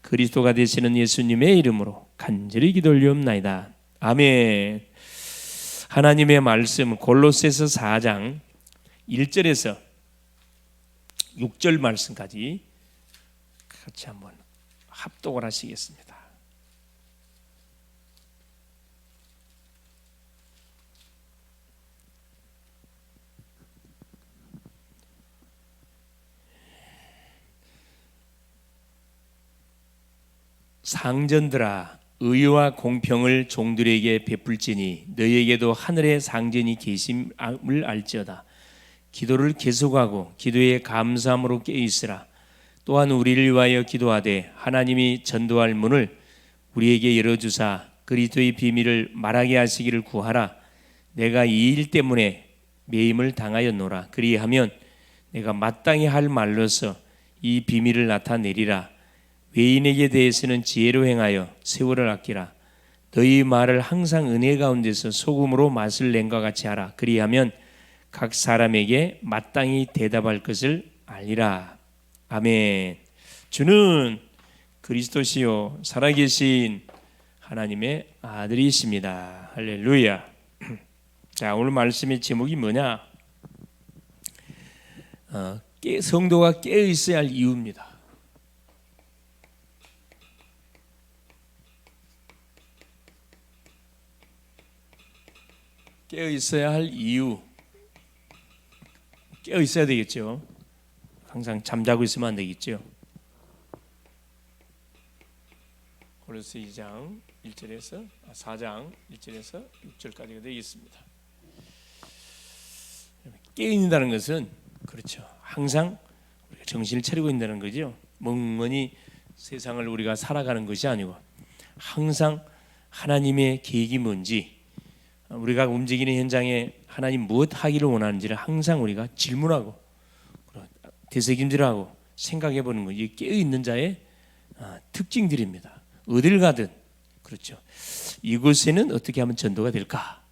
그리스도가 되시는 예수님의 이름으로 간절히 기도 올리옵나이다. 아멘. 하나님의 말씀 골로새서 4장 1절에서 6절 말씀까지 같이 한번 합독을 하시겠습니다. 상전들아, 의와 공평을 종들에게 베풀지니 너희에게도 하늘의 상전이 계심을 알지어다. 기도를 계속하고 기도에 감사함으로 깨어있으라. 또한 우리를 위하여 기도하되 하나님이 전도할 문을 우리에게 열어주사 그리스도의 비밀을 말하게 하시기를 구하라. 내가 이 일 때문에 매임을 당하였노라. 그리하면 내가 마땅히 할 말로서 이 비밀을 나타내리라. 외인에게 대해서는 지혜로 행하여 세월을 아끼라. 너희 말을 항상 은혜 가운데서 소금으로 맛을 낸과 같이 하라. 그리하면 각 사람에게 마땅히 대답할 것을 알리라. 아멘. 주는 그리스도시요 살아계신 하나님의 아들이십니다. 할렐루야. 자, 오늘 말씀의 제목이 뭐냐? 성도가 깨어 있어야 할 이유입니다. 깨어 있어야 할 이유. 깨어 있어야 되겠죠. 항상 잠자고 있으면 안 되겠죠. 골로새 2장 1절에서 4장 1절에서 6절까지가 되겠습니다. 깨어 있는다는 것은 그렇죠. 항상 우리가 정신을 차리고 있다는 거죠. 멍멍이 세상을 우리가 살아가는 것이 아니고 항상 하나님의 계획이 뭔지, 우리가 움직이는 현장에 하나님 무엇 하기를 원하는지를 항상 우리가 질문하고 되새김질하고 생각해 보는 거, 이게 깨어 있는 자의 특징들입니다. 어딜 가든 그렇죠. 이곳에는 어떻게 하면 전도가 될까?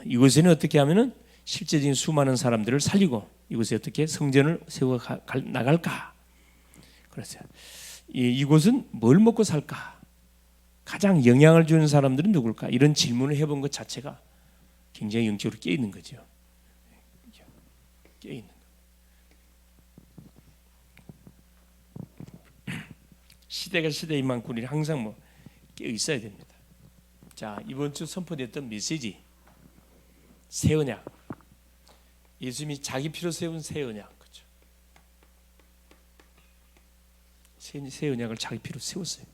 이곳에는 어떻게 하면은 실제적인 수많은 사람들을 살리고 이곳에 어떻게 성전을 세워 나갈까? 그렇죠. 이곳은 뭘 먹고 살까? 가장 영향을 주는 사람들은 누굴까? 이런 질문을 해본 것 자체가 굉장히 영적으로 깨어 있는 거죠. 깨어 있는 거. 시대가 시대인 만큼 우리는 항상 깨어 있어야 됩니다. 자, 이번 주 선포됐던 메시지, 새 언약. 예수님이 자기 피로 세운 새 언약, 그렇죠? 새 언약을 자기 피로 세웠어요.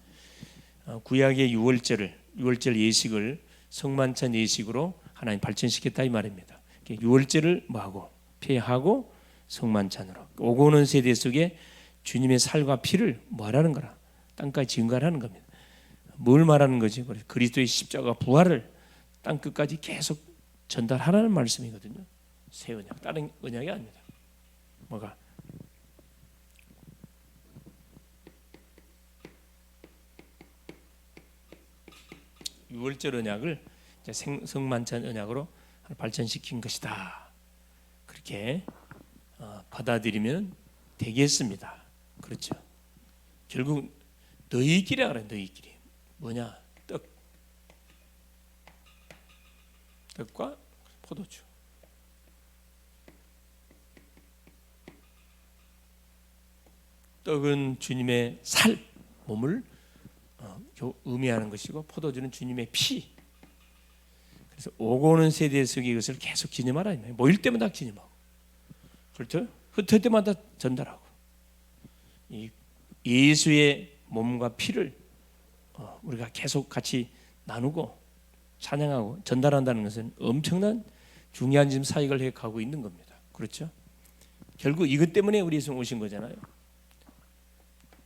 구약의 6월절 예식을 성만찬 예식으로 하나님 발전시켰다 이 말입니다. 6월절을 뭐하고 폐하고 성만찬으로 오고 오는 세대 속에 주님의 살과 피를 뭐하라는 거라? 땅까지 증가하는 겁니다. 뭘 말하는 거지? 그리스도의 십자가 부활을 땅 끝까지 계속 전달하라는 말씀이거든요. 새 언약, 다른 언약이 아닙니다. 뭐가? 유월절 언약을 성만찬 언약으로 발전시킨 것이다. 그렇게 받아들이면 되겠습니다. 그렇죠. 결국 너희끼리 알아요. 너희끼리 뭐냐? 떡과 포도주. 떡은 주님의 살, 몸을 의미하는 것이고 포도주는 주님의 피. 그래서 오고 오는 세대 속에 이것을 계속 기념하라. 모일 때마다 기념하고, 그렇죠? 흩을 때마다 전달하고, 이 예수의 몸과 피를 우리가 계속 같이 나누고 찬양하고 전달한다는 것은 엄청난 중요한 지금 사역을 해가고 있는 겁니다. 그렇죠? 결국 이것 때문에 우리 예수님 오신 거잖아요.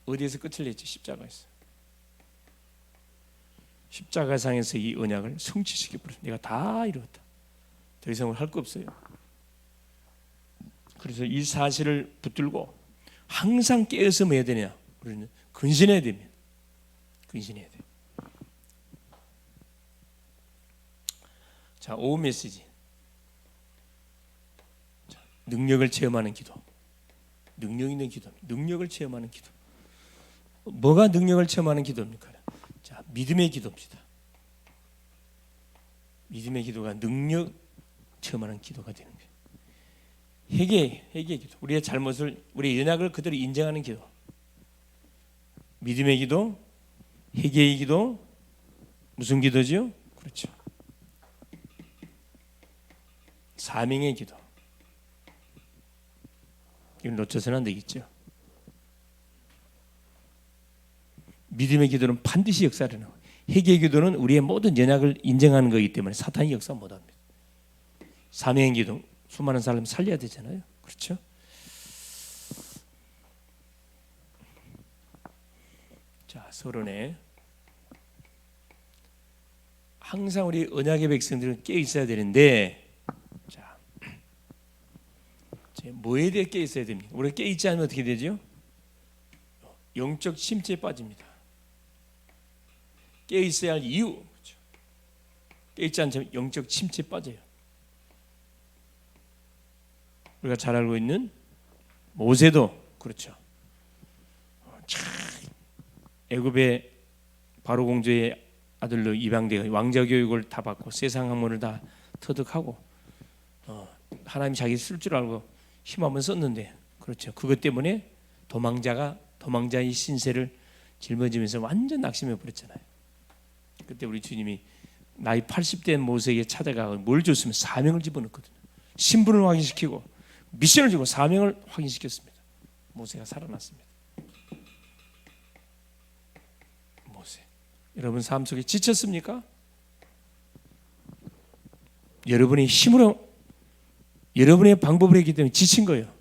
어디에서 끝을 냈죠? 십자가에서. 십자가상에서 이 언약을 성취시켜버렸어요. 내가 다 이루었다. 더 이상 할 거 없어요. 그래서 이 사실을 붙들고 항상 깨어서 뭐 해야 되냐? 우리는 근신해야 됩니다. 근신해야 돼요. 자, 오후 메시지. 자, 능력을 체험하는 기도. 능력 있는 기도. 능력을 체험하는 기도. 뭐가 능력을 체험하는 기도입니까? 자, 믿음의 기도입니다. 믿음의 기도가 능력 체험하는 기도가 되는 거예요. 회개 기도. 우리의 잘못을, 우리의 연약을 그대로 인정하는 기도. 믿음의 기도, 회개의 기도, 무슨 기도죠? 그렇죠. 사명의 기도. 이걸 놓쳐서는 안 되겠죠. 믿음의 기도는 반드시 역사를 하는 거예요. 회개의 기도는 우리의 모든 연약을 인정하는 거기 때문에 사탄이 역사 못합니다. 사명의 기도, 수많은 사람 살려야 되잖아요. 그렇죠? 자, 서론에 항상 우리 언약의 백성들은 깨어 있어야 되는데, 자, 뭐에 대해 깨어 있어야 됩니까? 우리가 깨어 있지 않으면 어떻게 되죠? 영적 침체에 빠집니다. 깨어 있어야 할 이유, 그렇죠? 깨어 있지 않으면 영적 침체에 빠져요. 우리가 잘 알고 있는 모세도 그렇죠. 참 애굽의 바로 공주의 아들로 입양되어 왕자 교육을 다 받고 세상 학문을 다 터득하고 하나님 자기 쓸 줄 알고 힘 한번 썼는데, 그렇죠. 그것 때문에 도망자의 신세를 짊어지면서 완전 낙심해 버렸잖아요. 그때 우리 주님이 나이 80대 모세에게 찾아가고 뭘 줬으면 사명을 집어넣거든요. 신분을 확인시키고 미션을 주고 사명을 확인시켰습니다. 모세가 살아났습니다. 모세, 여러분 삶 속에 지쳤습니까? 여러분의 힘으로, 여러분의 방법으로 했기 때문에 지친 거예요.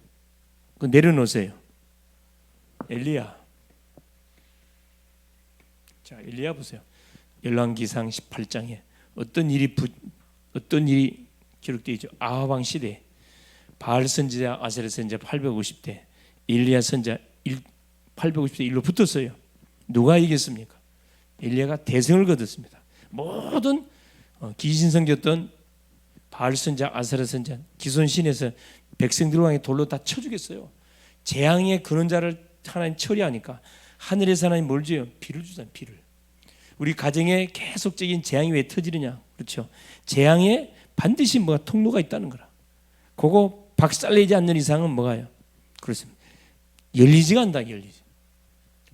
그거 내려놓으세요. 엘리야, 자, 엘리야 보세요. 열왕기상 18장에 어떤 일이 기록되어 있죠. 아합 왕 시대에 바알 선지자, 아세라 선지자 850대, 엘리야 선지자 850대 1로 붙었어요. 누가 이겼습니까? 엘리야가 대승을 거뒀습니다. 모든 귀신 섬겼던 바알 선지자, 아세라 선지자 기손신에서 백성들 왕의 돌로 다 쳐 죽였어요. 재앙의 근원자를 하나님 처리하니까 하늘에서 하나님 뭘 줘요? 비를 주잖아요. 비를. 우리 가정에 계속적인 재앙이 왜 터지느냐? 그렇죠. 재앙에 반드시 뭐가 통로가 있다는 거라. 그거 박살내지 않는 이상은 뭐가요? 그렇습니다. 열리지가 않다. 열리지.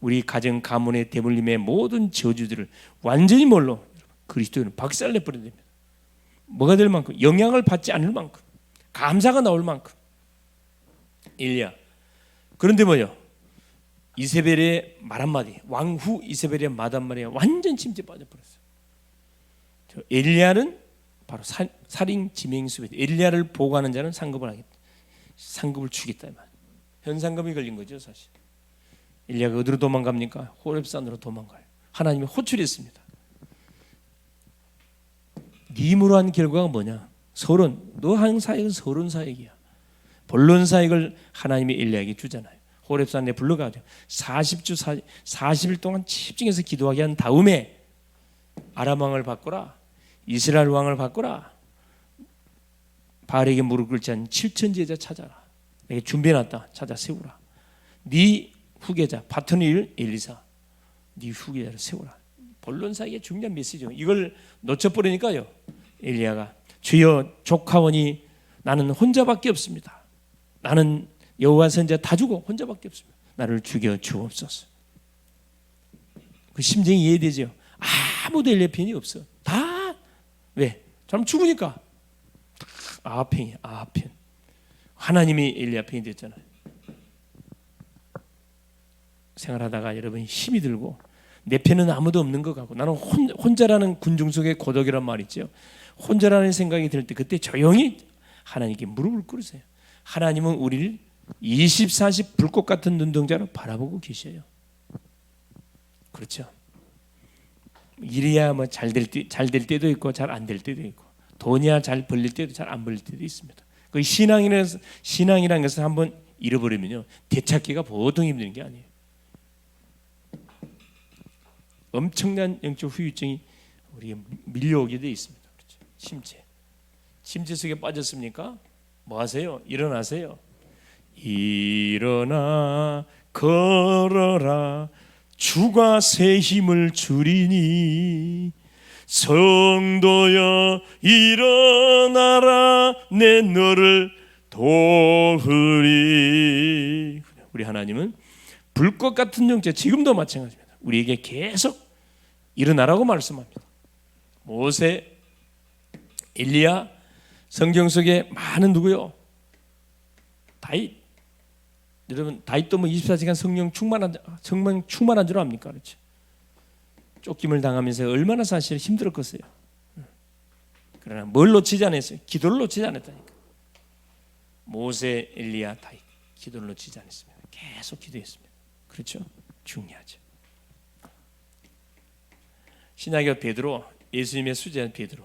우리 가정 가문의 대물림의 모든 저주들을 완전히 뭘로? 그리스도는 박살내 버려야 됩니다. 뭐가 될 만큼, 영향을 받지 않을 만큼, 감사가 나올 만큼. 엘리야. 그런데 뭐요? 이세벨의 말 한마디, 왕후 이세벨의 말 한마디에 완전 침체에 빠져버렸어요. 엘리야는 바로 살인 지명수배. 엘리야를 보고하는 자는 상급을 하겠다. 상급을 주겠다 이 말. 현상금이 걸린 거죠 사실. 엘리야가 어디로 도망갑니까? 호렙산으로 도망가요. 하나님이 호출했습니다. 님으로 한 결과가 뭐냐? 서론. 너 한 사역은 서론 사역이야. 본론 사역을 하나님이 엘리야에게 주잖아요. 호렙산에 불러가지고 40일 동안 집중해서 기도하게 한 다음에 아람 왕을 바꾸라, 이스라엘 왕을 바꾸라, 바알에게 무릎 꿇지 않은 7천 제자 찾아라. 내가 준비해놨다. 찾아 세우라. 네 후계자 파트너일 엘리사, 네 후계자를 세우라. 본론 사역의 중요한 메시지죠. 이걸 놓쳐버리니까요, 엘리야가 주여 조카원이 나는 혼자밖에 없습니다. 나는 여호와 선지자 다 죽어 혼자밖에 없습니다. 나를 죽여 주옵소서. 그 심정이 이해되죠. 아무도 엘리야 편이 없어. 다 왜? 참 죽으니까 아합편이 아합편. 하나님이 엘리야 편이 됐잖아요. 생활하다가 여러분이 힘이 들고 내 편은 아무도 없는 것 같고 나는 혼자라는 군중 속의 고독이란 말 있죠. 혼자라는 생각이 들 때 그때 조용히 하나님께 무릎을 꿇으세요. 하나님은 우리를 24시 불꽃 같은 눈동자로 바라보고 계셔요. 그렇죠. 일이야 뭐 잘 될 때도 있고 잘 안 될 때도 있고, 돈이야 잘 벌릴 때도 잘 안 벌릴 때도 있습니다. 그 신앙이라는 것을 한번 잃어버리면요, 되찾기가 보통 힘든 게 아니에요. 엄청난 영적 후유증이 우리에게 밀려오게 돼 있습니다. 그렇죠? 침체 속에 빠졌습니까? 뭐 하세요? 일어나세요. 일어나 걸어라 주가 새 힘을 주리니 성도여 일어나라 내 너를 도우리. 우리 하나님은 불꽃 같은 영체, 지금도 마찬가지입니다. 우리에게 계속 일어나라고 말씀합니다. 모세, 엘리야, 성경 속에 많은 누구요? 다윗. 여러분 다윗도 뭐 24시간 성령 충만한 줄 압니까? 그렇죠? 쫓김을 당하면서 얼마나 사실 힘들었겠어요. 그러나 뭘 놓치지 않았어요? 기도를 놓치지 않았다니까. 모세, 엘리야, 다윗 기도를 놓치지 않았습니다. 계속 기도했습니다. 그렇죠? 중요하죠. 신약의 베드로, 예수님의 수제한 베드로.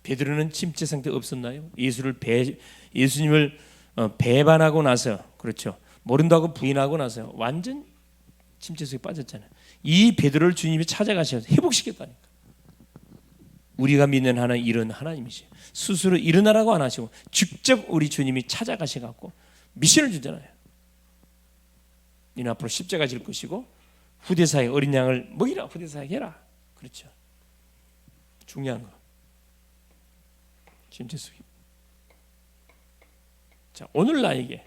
베드로는 침체 상태 없었나요? 예수님을 배반하고 나서, 그렇죠, 모른다고 부인하고 나서 완전 침체 속에 빠졌잖아요. 이 베드로를 주님이 찾아가셔서 회복시켰다니까. 우리가 믿는 하나님 이런 하나님이시죠. 스스로 일어나라고 안 하시고 직접 우리 주님이 찾아가셔갖고 미션을 주잖아요. 너는 앞으로 십자가 질 것이고 후대사의 어린 양을 먹이라, 후대사에게 해라. 그렇죠. 중요한 거. 침체 속에. 자, 오늘 나에게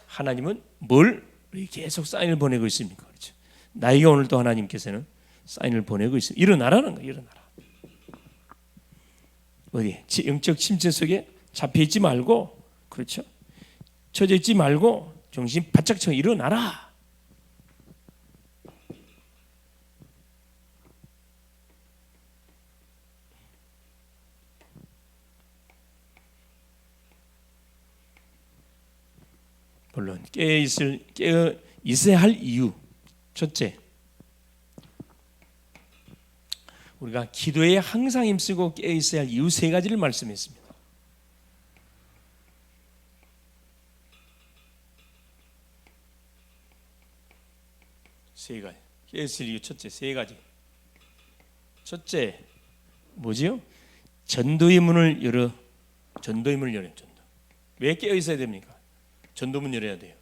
하나님은 뭘 계속 사인을 보내고 있습니까? 그렇죠. 나에게 오늘도 하나님께서는 사인을 보내고 있어요. 일어나라는 거예요. 일어나라. 어디 영적 침체 속에 잡혀 있지 말고, 그렇죠, 처져 있지 말고 정신 바짝 쳐 일어나라. 물론 깨어 있어야 할 이유. 첫째, 우리가 기도에 항상 힘쓰고 깨어 있어야 할 이유 세 가지를 말씀했습니다. 세 가지. 깨어 있을 이유 첫째, 세 가지. 첫째, 뭐지요? 전도의 문을 열어. 전도의 문을 열어요. 전도. 왜 깨어 있어야 됩니까? 전도문 열어야 돼요.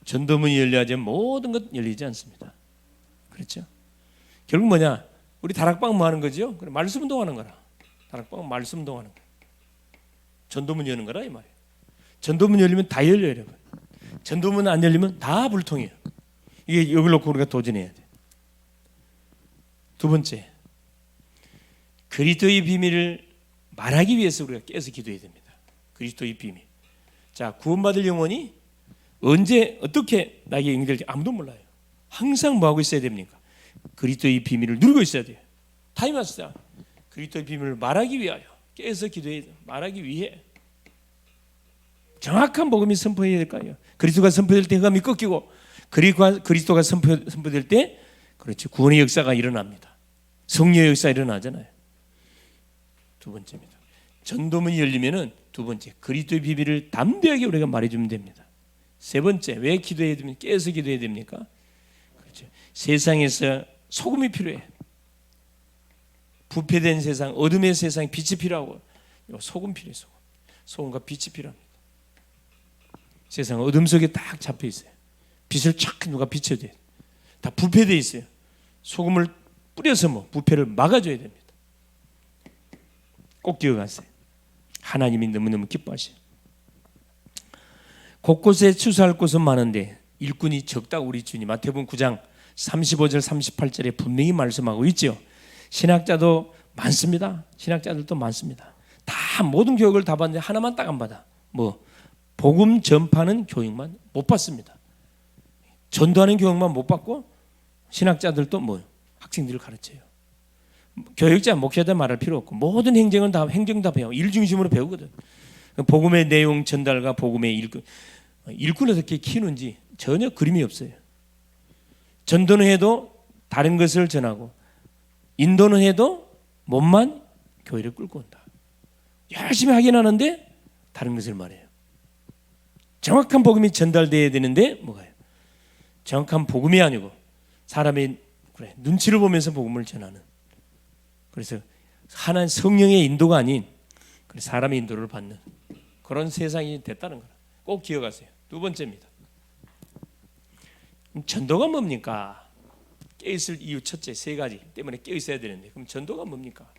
전도문이 열려야지 모든 것 열리지 않습니다. 그렇죠? 결국 뭐냐? 우리 다락방 뭐 하는 거죠? 그래, 말씀 운동하는 거라. 다락방 말씀 운동하는 거. 전도문 여는 거라 이 말이에요. 전도문 열리면 다 열려요, 여러분. 전도문 안 열리면 다 불통이에요. 이게 이걸 놓고 우리가 도전해야 돼. 두 번째, 그리스도의 비밀을 말하기 위해서 우리가 깨서 기도해야 됩니다. 그리스도의 비밀. 자, 구원받을 영혼이 언제 어떻게 나에게 연결될지 아무도 몰라요. 항상 뭐 하고 있어야 됩니까? 그리스도의 비밀을 누리고 있어야 돼요. 타임마스터. 그리스도의 비밀을 말하기 위하여 깨서 기도해야 돼요. 말하기 위해 정확한 복음이 선포해야 될까요? 그리스도가 선포될 때 흑암이 꺾이고 그리스도가 선포될 때, 그렇지, 구원의 역사가 일어납니다. 성령의 역사가 일어나잖아요. 두 번째입니다. 전도문이 열리면은 두 번째, 그리스도의 비밀을 담대하게 우리가 말해주면 됩니다. 세 번째, 왜 기도해야 됩니까? 깨서 기도해야 됩니까? 그렇죠. 세상에서 소금이 필요해. 부패된 세상, 어둠의 세상에 빛이 필요하고, 소금 필요해. 소금과 빛이 필요합니다. 세상 어둠 속에 딱 잡혀 있어요. 빛을 착 누가 비춰야 돼. 다 부패되어 있어요. 소금을 뿌려서 뭐 부패를 막아줘야 됩니다. 꼭 기억하세요. 하나님이 너무너무 기뻐하셔요. 곳곳에 추수할 곳은 많은데 일꾼이 적다고 우리 주님 마태복음 9장 35절 38절에 분명히 말씀하고 있죠. 신학자도 많습니다. 신학자들도 많습니다. 다 모든 교육을 다 받는데 하나만 딱 안 받아. 뭐 복음 전파하는 교육만 못 받습니다. 전도하는 교육만 못 받고 신학자들도 뭐 학생들을 가르쳐요. 교육자, 목회자 말할 필요 없고 모든 행정은 다 배워. 일 중심으로 배우거든. 복음의 내용 전달과 복음의 일꾼을 어떻게 키우는지 전혀 그림이 없어요. 전도는 해도 다른 것을 전하고 인도는 해도 몸만 교회를 끌고 온다. 열심히 하긴 하는데 다른 것을 말해요. 정확한 복음이 전달돼야 되는데 뭐가요? 정확한 복음이 아니고 사람의 눈치를 보면서 복음을 전하는. 그래서 하나님 성령의 인도가 아닌 사람의 인도를 받는 그런 세상이 됐다는 거라. 꼭 기억하세요. 두 번째입니다. 전도가 뭡니까? 깨어있을 이유 첫째 세 가지 때문에 깨어있어야 되는데, 그럼 전도가 뭡니까?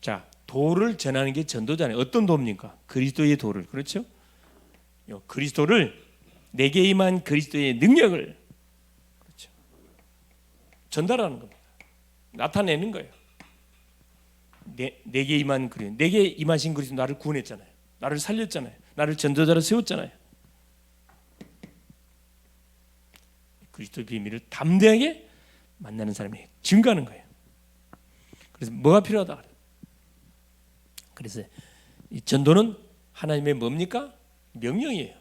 자, 도를 전하는 게 전도잖아요. 어떤 도입니까? 그리스도의 도를. 그렇죠? 그리스도를, 내게 임한 그리스도의 능력을, 그렇죠, 전달하는 겁니다. 나타내는 거예요. 내게 임한 그리스도, 내게 임하신 그리스도 나를 구원했잖아요. 나를 살렸잖아요. 나를 전도자로 세웠잖아요. 그리스도의 비밀을 담대하게 만나는 사람이 증거하는 거예요. 그래서 뭐가 필요하다? 그래서 이 전도는 하나님의 뭡니까? 명령이에요.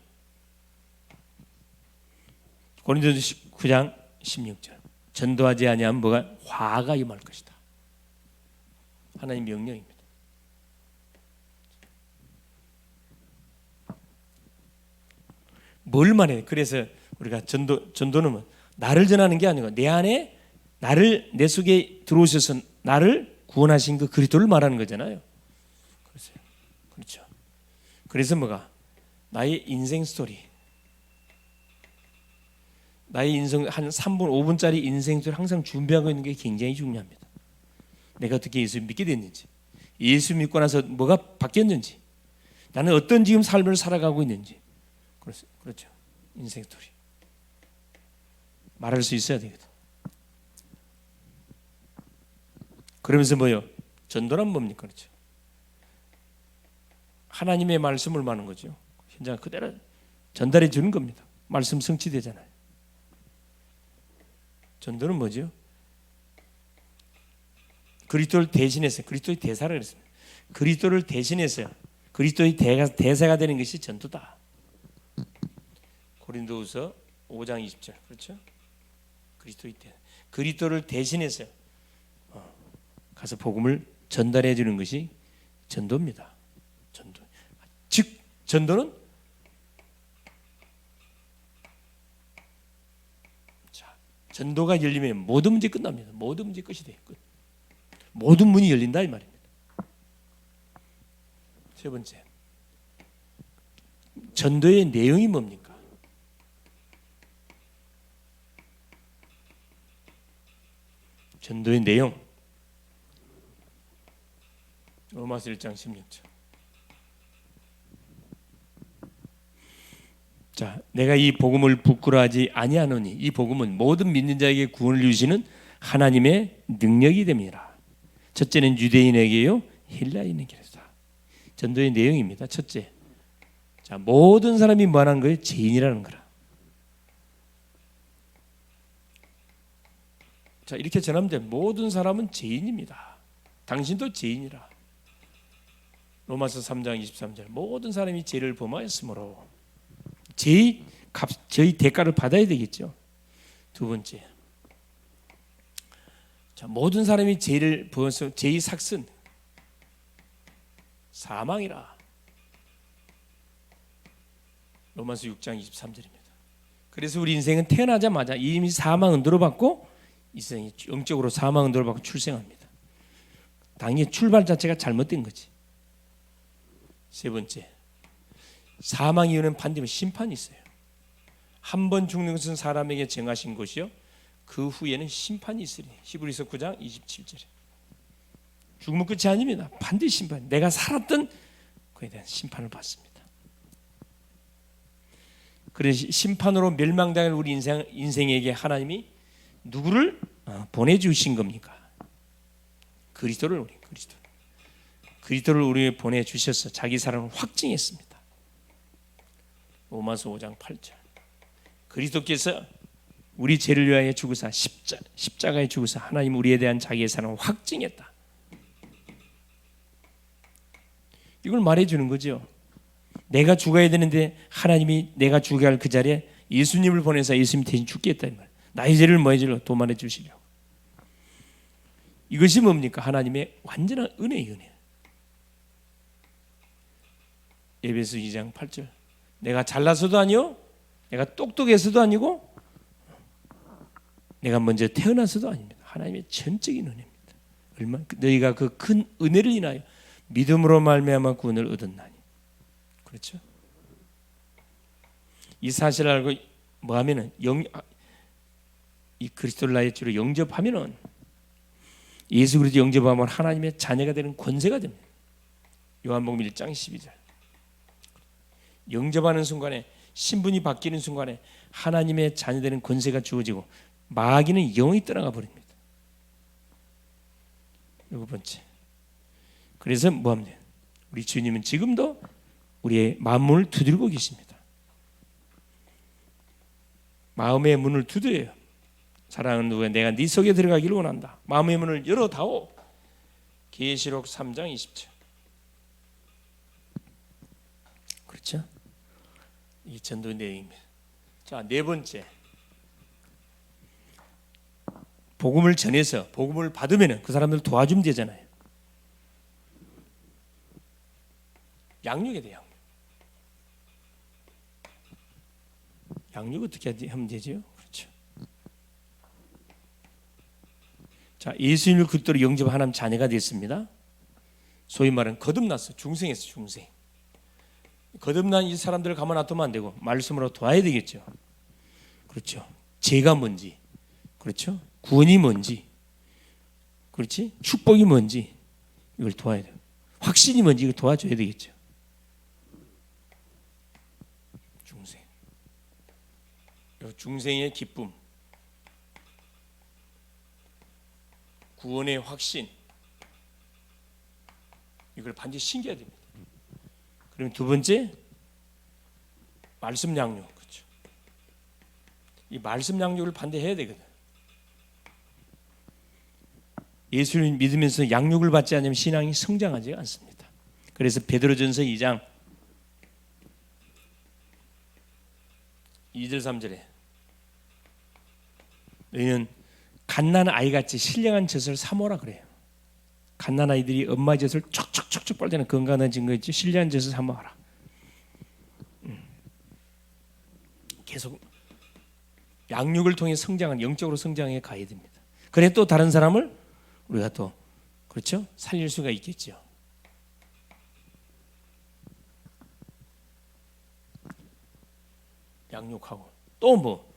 고린도전서 9장 16절. 전도하지 아니하면 뭐가? 화가 임할 것이다. 하나님 명령입니다. 뭘 말해? 그래서 우리가 전도는 뭐 나를 전하는 게 아니고 내 안에 내 속에 들어오셔서 나를 구원하신 그 그리스도를 말하는 거잖아요. 그렇죠. 그래서 뭐가? 나의 인생 스토리, 나의 인생 한 3분 5분짜리 인생 스토리 항상 준비하고 있는 게 굉장히 중요합니다. 내가 어떻게 예수 믿게 됐는지, 예수 믿고 나서 뭐가 바뀌었는지, 나는 어떤 지금 삶을 살아가고 있는지, 그렇죠. 인생 스토리 말할 수 있어야 되거든. 그러면서 뭐요? 전도란 뭡니까? 그렇죠. 하나님의 말씀을 말하는 거죠. 현장 그대로 전달해 주는 겁니다. 말씀 성취되잖아요. 전도는 뭐죠? 그리스도를 대신해서, 그리스도의 대사라 그랬습니다. 그리스도를 대신해서 그리스도의 대사가 되는 것이 전도다. 고린도후서 5장 20절. 그렇죠? 그리스도를 대신해서 가서 복음을 전달해 주는 것이 전도입니다. 전도. 즉 전도는 전도가 열리면 모든 문제 끝납니다. 모든 문제 끝이 돼요. 끝. 모든 문이 열린다 이 말입니다. 세 번째, 전도의 내용이 뭡니까? 전도의 내용. 로마서 1장 16절. 자, 내가 이 복음을 부끄러워하지 아니하노니 이 복음은 모든 믿는 자에게 구원을 주시는 하나님의 능력이 됩니다. 첫째는 유대인에게요, 헬라인에게로다. 전도의 내용입니다. 첫째, 자, 모든 사람이 뭐하는 거예요? 죄인이라는 거라. 자, 이렇게 전하면 돼. 모든 사람은 죄인입니다. 당신도 죄인이라. 로마서 3장 23절. 모든 사람이 죄를 범하였으므로 저희 대가를 받아야 되겠죠. 두 번째, 자, 모든 사람이 죄를 범해서 죄의 삭슨 사망이라. 로마서 6장 23절입니다. 그래서 우리 인생은 태어나자마자 이미 사망 은도를 받고 인생이 영적으로 사망 은도를 받고 출생합니다. 당연히 출발 자체가 잘못된 거지. 세 번째, 사망 이후는 반드시 심판이 있어요. 한 번 죽는 것은 사람에게 정하신 것이요, 그 후에는 심판이 있으리. 히브리서 9장 27절에. 죽음은 끝이 아닙니다. 반드시 심판. 내가 살았던 그에 대한 심판을 받습니다. 그래서 심판으로 멸망당할 우리 인생에게 하나님이 누구를 보내주신 겁니까? 그리스도를 우리에게 보내주셔서 자기 사랑을 확증했습니다. 로마서 5장 8절. 그리스도께서 우리 죄를 위하여 죽으사 십자가에 죽으사 하나님 우리에 대한 자기의 사랑을 확증했다. 이걸 말해주는 거죠. 내가 죽어야 되는데 하나님이 내가 죽어야 할 그 자리에 예수님을 보내서 예수님 대신 죽겠다 이 말. 나의 죄를 뭐해주려 도말해 주시려고. 이것이 뭡니까? 하나님의 완전한 은혜예요. 은혜. 에베소 2장 8절. 내가 잘나서도 아니요, 내가 똑똑해서도 아니고, 내가 먼저 태어나서도 아닙니다. 하나님의 전적인 은혜입니다. 너희가 그 큰 은혜를 인하여 믿음으로 말미암아 구원을 얻었나니. 그렇죠? 이 사실을 알고 뭐 하면은 이 그리스도를 나의 주로 영접하면은, 예수 그리스도 영접하면 하나님의 자녀가 되는 권세가 됩니다. 요한복음 1장 12절. 영접하는 순간에, 신분이 바뀌는 순간에 하나님의 자녀 되는 권세가 주어지고 마귀는 영원히 떠나가 버립니다. 일곱 번째. 그래서 뭐 합니까? 우리 주님은 지금도 우리의 마음문을 두드리고 계십니다. 마음의 문을 두드려요. 사랑하는 누구야, 내가 네 속에 들어가기를 원한다. 마음의 문을 열어다오. 계시록 3장 20절. 그렇죠? 이 전도 내용입니다. 자, 네 번째. 복음을 전해서 복음을 받으면 그 사람들 도와주면 되잖아요. 양육에 대해 양육 어떻게 하면 되죠? 그렇죠. 자, 예수님을 그리스도로 영접하는 자녀가 됐습니다. 소위 말하는 거듭났어. 중생했어. 중생. 거듭난 이 사람들을 가만 놔두면 안 되고 말씀으로 도와야 되겠죠. 그렇죠. 죄가 뭔지, 그렇죠. 구원이 뭔지, 그렇지. 축복이 뭔지 이걸 도와야 돼요. 확신이 뭔지 이걸 도와줘야 되겠죠. 중생. 중생의 기쁨, 구원의 확신, 이걸 반드시 신겨야 됩니다. 그럼 두 번째, 말씀 양육. 그렇죠. 이 말씀 양육을 반드시 해야 되거든. 예수를 믿으면서 양육을 받지 않으면 신앙이 성장하지 않습니다. 그래서 베드로전서 2장 2절 3절에 너희는 갓난 아이같이 신령한 젖을 사모라 그래요. 갓난 아이들이 엄마 젖을 촉촉촉촉 빨대는 건강한 증거 있지. 신령한 젖을 사모하라. 계속 양육을 통해 성장한, 영적으로 성장해 가야 됩니다. 그래 또 다른 사람을 우리가 또, 그렇죠, 살릴 수가 있겠죠. 양육하고 또 뭐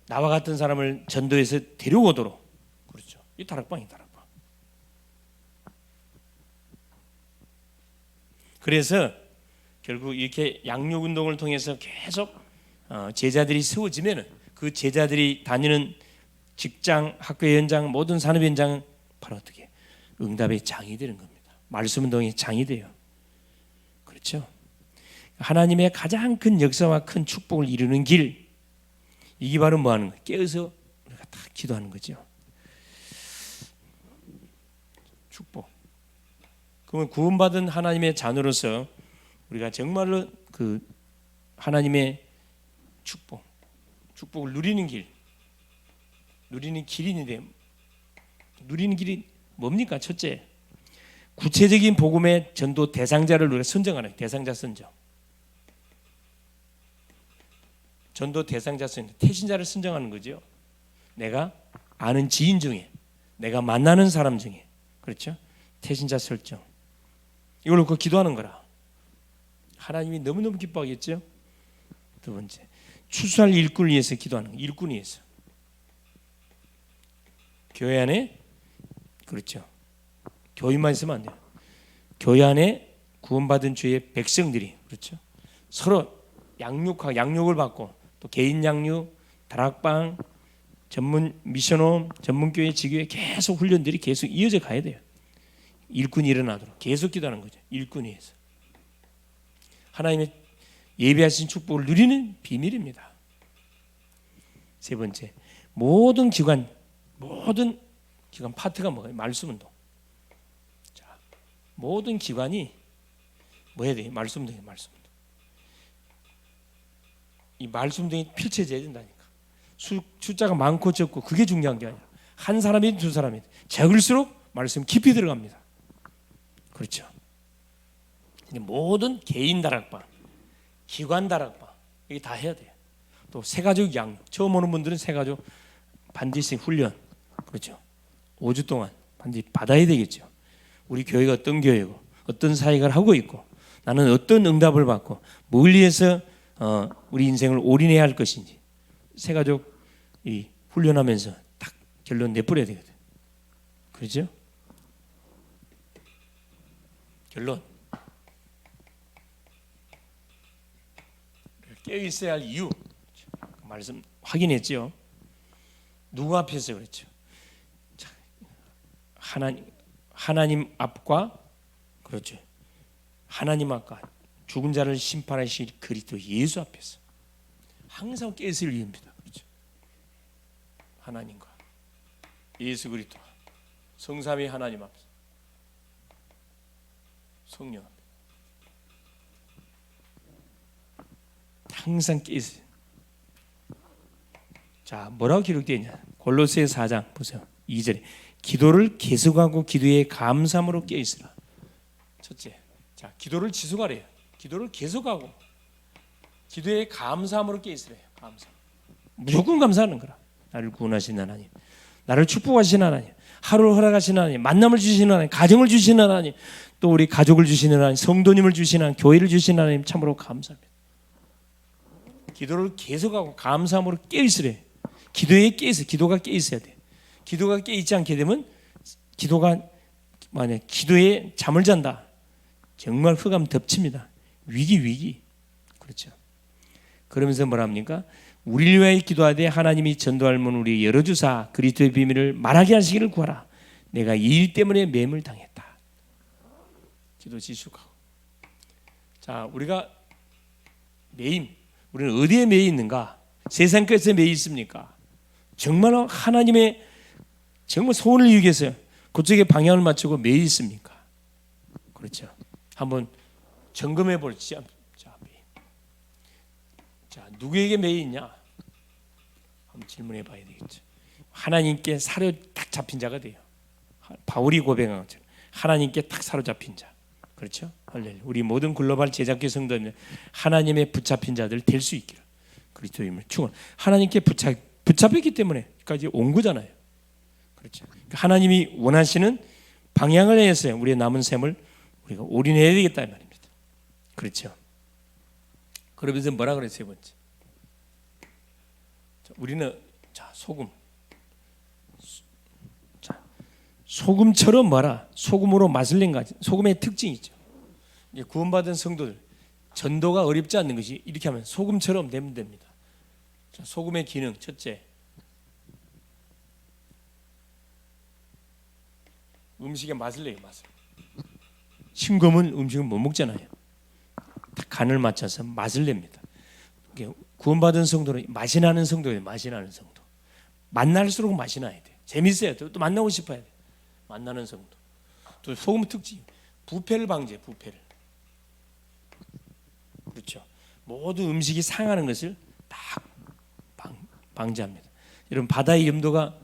나와 같은 사람을 전도해서 데려오도록, 그렇죠. 이 다락방이 다락방. 그래서 결국 이렇게 양육 운동을 통해서 계속 제자들이 세워지면은 그 제자들이 다니는 직장, 학교 현장, 모든 산업 현장은 바로 어떻게 응답의 장이 되는 겁니다. 말씀 운동의 장이 돼요. 그렇죠? 하나님의 가장 큰 역사와 큰 축복을 이루는 길, 이게 바로 뭐 하는 거예요? 깨어서 우리가 다 기도하는 거죠. 축복. 그러면 구원받은 하나님의 자녀로서 우리가 정말로 그 하나님의 축복을 누리는 길, 누리는 길인데, 누리는 길이 뭡니까? 첫째, 구체적인 복음의 전도 대상자를 우리가 선정하는 거예요. 대상자 선정. 전도 대상자 선정, 태신자를 선정하는 거죠. 내가 아는 지인 중에, 내가 만나는 사람 중에, 그렇죠? 태신자 설정. 이걸 놓고 기도하는 거라. 하나님이 너무너무 기뻐하겠죠. 두 번째, 추수할 일꾼을 위해서 기도하는 거예요. 일꾼을 위해서. 교회 안에, 그렇죠, 교인만 있으면 안 돼요. 교회 안에 구원받은 주의 백성들이, 그렇죠, 서로 양육을 받고, 또 개인 양육, 다락방, 전문 미션홈, 전문교회, 지교회 계속 훈련들이 계속 이어져 가야 돼요. 일꾼이 일어나도록 계속 기도하는 거죠. 일꾼이 해서 하나님의 예비하신 축복을 누리는 비밀입니다. 세 번째, 모든 기관 파트가 뭐예요? 말씀 운동. 자, 모든 기관이 뭐 해야 돼요? 말씀 운동이에요. 말씀 운동. 이 말씀 운동이 펼쳐져야 된다니까. 숫자가 많고 적고 그게 중요한 게 아니라 한 사람이든 두 사람이든 적을수록 말씀 깊이 들어갑니다. 그렇죠. 모든 개인 다락방, 기관 다락방, 이게 다 해야 돼요. 또 새가족 양육, 처음 오는 분들은 새가족 반드시 훈련, 그렇죠. 5주 동안 반드시 받아야 되겠죠. 우리 교회가 어떤 교회고 어떤 사역을 하고 있고 나는 어떤 응답을 받고 뭘 위해서 우리 인생을 올인해야 할 것인지 세 가족 이 훈련하면서 딱 결론 내버려야 되거든. 그렇죠? 결론. 깨어 있어야 할 이유. 말씀 확인했죠. 누구 앞에서 그랬죠? 하나님 앞과 그렇죠. 하나님 앞과 죽은 자를 심판하실 그리스도 예수 앞에서 항상 깨어 있을 이유입니다. 그렇죠? 하나님과 예수 그리스도 성삼위 하나님 앞에서 성령 앞에 항상 깨어 있어요. 자, 뭐라고 기록되어 있냐? 골로새 4장 보세요. 2절에 기도를 계속하고 기도에 감사함으로 깨어 있으라. 첫째, 자, 기도를 지속하래요. 기도를 계속하고 기도에 감사함으로 깨어 있으래요. 감사. 무조건 감사하는 거라. 나를 구원하신 하나님, 나를 축복하신 하나님, 하루를 허락하신 하나님, 만남을 주시는 하나님, 가정을 주시는 하나님, 또 우리 가족을 주시는 하나님, 성도님을 주시는 하나님, 교회를 주시는 하나님 참으로 감사합니다. 기도를 계속하고 감사함으로 깨어 있으래. 기도에 깨어 있어. 기도가 깨어 있어야 돼. 기도가 깨어 있지 않게 되면 기도가 만약 기도에 잠을 잔다. 정말 흑암 덮칩니다. 위기. 그렇죠. 그러면서 뭐라 합니까? 우리를 위하여 기도하되 하나님이 전도할 문 우리 열어주사 그리스도의 비밀을 말하게 하시기를 구하라. 내가 이 일 때문에 매임을 당했다. 기도 지속하고. 자, 우리가 매임, 우리는 어디에 매여 있는가? 세상 것에 매여 있습니까? 정말 하나님의 정말 소원을 이루기 위해서 그쪽에 방향을 맞추고 매여 있습니까? 그렇죠. 한번 점검해 볼지. 자, 누구에게 매여 있냐? 한번 질문해 봐야 되겠죠. 하나님께 딱 잡힌 자가 돼요. 바울이 고백한 것처럼 하나님께 딱 사로잡힌 자. 그렇죠? 할렐루야. 우리 모든 글로벌 제작계 성도들 하나님의 붙잡힌 자들 될 수 있기를 그리스도임을 축원. 하나님께 붙잡혔기 때문에까지 온 거잖아요. 그렇죠? 하나님이 원하시는 방향을 해서 우리의 남은 삶을 우리가 올인해야 되겠다 이 말입니다. 그렇죠? 그러면서 뭐라 그랬어요? 세 번째. 자, 우리는 자, 소금. 자, 소금처럼 뭐라? 소금으로 맛을 낸 가지. 소금의 특징이 있죠. 이제 구원받은 성도들 전도가 어렵지 않는 것이 이렇게 하면 소금처럼 되면 됩니다. 자, 소금의 기능 첫째. 음식의 맛을 내요. 맛을. 싱거운 음식은 못 먹잖아요. 딱 간을 맞춰서 맛을 냅니다. 구원받은 성도는 맛이 나는 성도예요. 맛이 나는 성도. 만날수록 맛이 나야 돼. 재밌어야 돼. 또 만나고 싶어야 돼. 만나는 성도. 또 소금 특징. 부패를 방지해. 부패를. 그렇죠. 모든 음식이 상하는 것을 딱 방지합니다. 여러분 바다의 염도가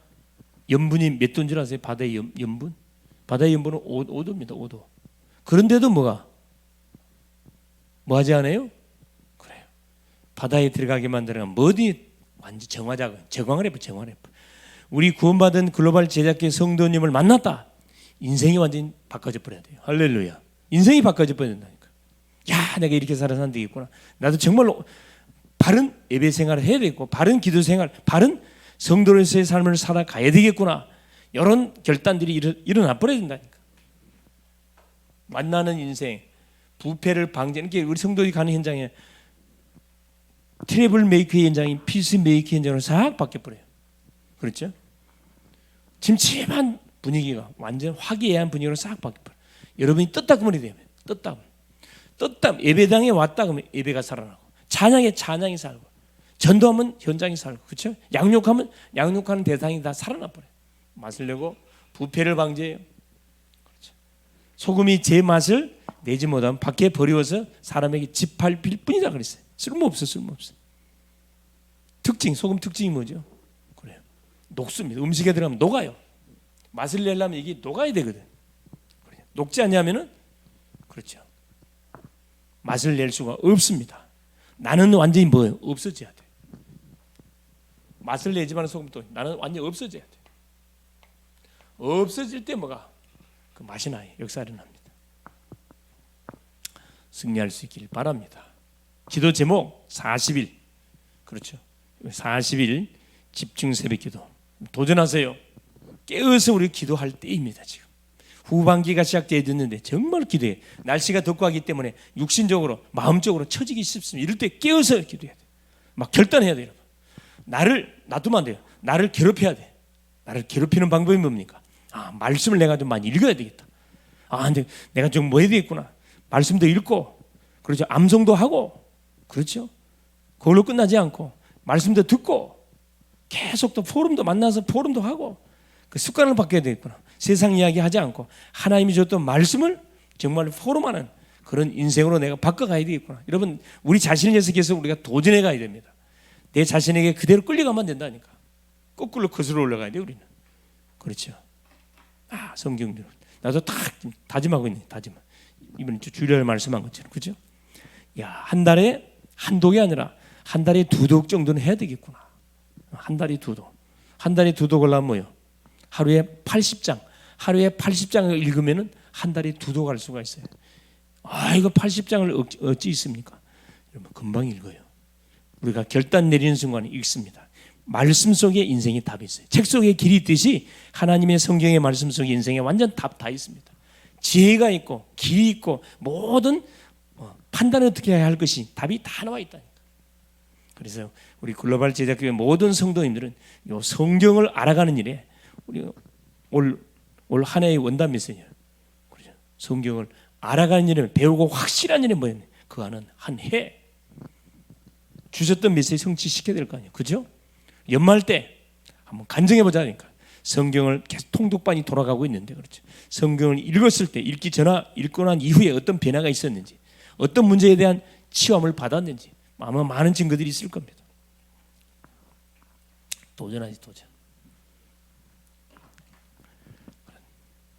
염분이 몇 도인 줄 아세요? 바다의 염분? 바다의 염분은 5도입니다. 5도. 그런데도 뭐 하지 않아요? 그래요. 바다에 들어가게 만드는 뭐든 완전 정황을 해버. 우리 구원받은 글로벌 제작계 성도님을 만났다. 인생이 완전히 바꿔져 버려야 돼요. 할렐루야. 인생이 바꿔져 버려야 된다니까. 야, 내가 이렇게 살아서 안 되겠구나. 나도 정말로 바른 예배 생활을 해야 되겠고, 바른 기도 생활, 바른 성도로서의 삶을 살아가야 되겠구나. 이런 결단들이 일어나 버려야 된다니까. 만나는 인생, 부패를 방지하는 게 우리 성도들이 가는 현장에 트러블 메이커의 현장인 피스 메이커 현장으로 싹 바뀌어버려요. 그렇죠? 침침한 분위기가 완전 화기애애한 분위기로 싹 바뀌어버려요. 여러분이 떴다그물이 되면 떴다 예배당에 왔다 그러면 예배가 살아나고, 찬양이 살고, 전도하면 현장이 살고, 그렇죠? 양육하면 양육하는 대상이 다 살아나 버려요. 맛을 내고 부패를 방지해요. 그렇죠? 소금이 제 맛을 내지 못하면 밖에 버리워서 사람에게 짓밟힐 뿐이다 그랬어요. 쓸모없어. 특징, 소금 특징이 뭐죠? 그래요. 녹습니다. 음식에 들어가면 녹아요. 맛을 내려면 이게 녹아야 되거든. 그래요. 녹지 않냐면은 그렇죠. 맛을 낼 수가 없습니다. 나는 완전히 뭐예요? 없어져야 돼. 맛을 내지만 소금도 나는 완전히 없어져야 돼. 없어질 때 뭐가? 그 맛이 나요. 역사 일어납니다. 승리할 수 있길 바랍니다. 기도 제목 40일, 그렇죠. 40일 집중 새벽기도 도전하세요. 깨어서 우리 기도할 때입니다. 지금 후반기가 시작되어 있는데 정말 기도해. 날씨가 덥고 하기 때문에 육신적으로 마음적으로 처지기 쉽습니다. 이럴 때 깨어서 기도해야 돼. 막 결단해야 돼요. 나를 놔두면 안 돼요. 나를 괴롭혀야 돼. 나를 괴롭히는 방법이 뭡니까? 말씀을 내가 좀 많이 읽어야 되겠다. 근데 내가 좀 뭐 해야 되겠구나. 말씀도 읽고, 그렇죠. 암송도 하고, 그렇죠. 그걸로 끝나지 않고 말씀도 듣고 계속 또 포럼도 만나서 포럼도 하고 그 습관을 바뀌어야 되겠구나. 세상 이야기 하지 않고 하나님이 줬던 말씀을 정말 포럼하는 그런 인생으로 내가 바꿔가야 되겠구나. 여러분, 우리 자신을 위해서 계속 우리가 도전해 가야 됩니다. 내 자신에게 그대로 끌려가면 안 된다니까. 거꾸로 거슬러 올라가야 돼 우리는. 그렇죠. 성경대로 나도 다 다짐하고 있네. 다짐. 이번에 주일날 말씀한 것처럼, 그렇죠? 한 달에 한 독이 아니라 한 달에 2독 정도는 해야 되겠구나. 한 달에 2독. 한 달에 2독을 하면 뭐요? 하루에 80장. 하루에 80장을 읽으면은 한 달에 2독 할 수가 있어요. 이거 80장을 어찌 있습니까? 여러분, 금방 읽어요. 우리가 결단 내리는 순간에 읽습니다. 말씀 속에 인생의 답이 있어요. 책 속에 길이 있듯이 하나님의 성경의 말씀 속에 인생에 완전 답 다 있습니다. 지혜가 있고 길이 있고 모든 판단을 어떻게 해야 할 것이 답이 다 나와 있다니까. 그래서 우리 글로벌 제자교회 모든 성도님들은 이 성경을 알아가는 일에 우리 올 한 해의 원단 메시지예요. 그렇죠? 성경을 알아가는 일에 배우고 확실한 일에 뭐였냐? 그 안은 한 해 주셨던 메시지 성취시켜야 될 거 아니에요. 그죠? 연말 때 한번 간증해 보자니까. 성경을 계속 통독반이 돌아가고 있는데, 그렇죠. 성경을 읽었을 때 읽고 난 이후에 어떤 변화가 있었는지, 어떤 문제에 대한 치유함을 받았는지 아마 많은 증거들이 있을 겁니다. 도전하지, 도전.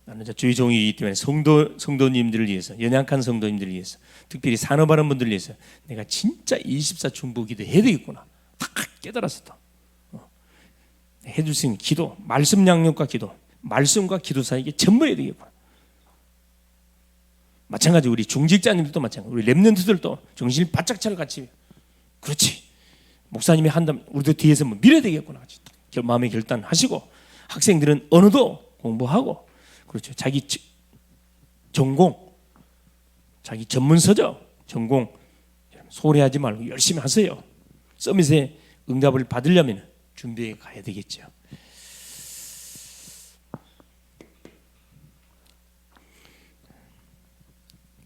나는 주의 종이기 때문에 성도님들을 위해서, 연약한 성도님들을 위해서, 특별히 산업하는 분들을 위해서 내가 진짜 24 중보기도 해야 되겠구나. 딱 깨달았어. 해줄 수 있는 기도, 말씀 양육과 기도, 말씀과 기도 사이에 전부 해야 되겠구나. 마찬가지 우리 중직자님들도 마찬가지, 우리 랩런트들도 정신이 바짝 차려 같이, 그렇지. 목사님이 한다면 우리도 뒤에서 뭐 밀어야 되겠구나. 마음의 결단하시고, 학생들은 언어도 공부하고, 그렇죠. 자기 전공, 자기 전문서적 전공 소홀히하지 말고 열심히 하세요. 서밋에 응답을 받으려면 준비해 가야 되겠죠.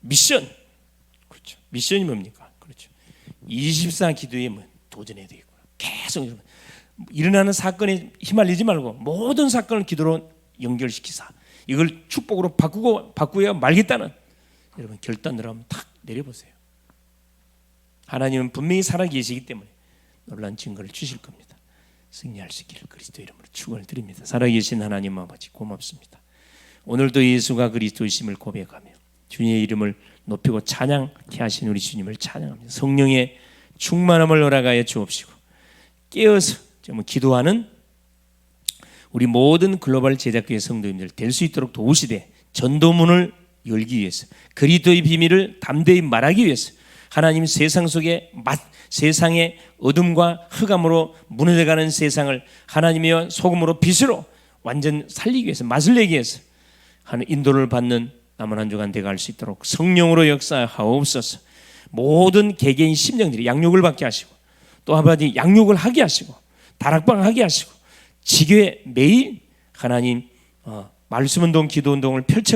미션, 그렇죠. 미션이 뭡니까? 그렇죠. 24 기도에 도전해야 되겠구나. 계속 일어나는 사건에 휘말리지 말고 모든 사건을 기도로 연결시키사 이걸 축복으로 바꾸어야 말겠다는 여러분 결단을 한번 탁 내려보세요. 하나님은 분명히 살아계시기 때문에 놀라운 증거를 주실 겁니다. 승리할 수 있기를 그리스도 이름으로 축원을 드립니다. 살아계신 하나님 아버지 고맙습니다. 오늘도 예수가 그리스도이심을 고백하며 주님의 이름을 높이고 찬양케 하신 우리 주님을 찬양합니다. 성령의 충만함을 허락하여 주옵시고 깨어서 정말 기도하는 우리 모든 글로벌 제자교회 성도님들 될 수 있도록 도우시되 전도문을 열기 위해서 그리스도의 비밀을 담대히 말하기 위해서 하나님 세상 속에 세상의 어둠과 흑암으로 무너져가는 세상을 하나님의 소금으로 빛으로 완전 살리기 위해서 맛을 내기 위해서 하는 인도를 받는 남은 한 주간 되어갈 수 있도록 성령으로 역사하옵소서. 모든 개개인 심령들이 양육을 받게 하시고 또 한마디 양육을 하게 하시고 다락방 하게 하시고 지교에 매일 하나님 말씀 운동 기도 운동을 펼쳐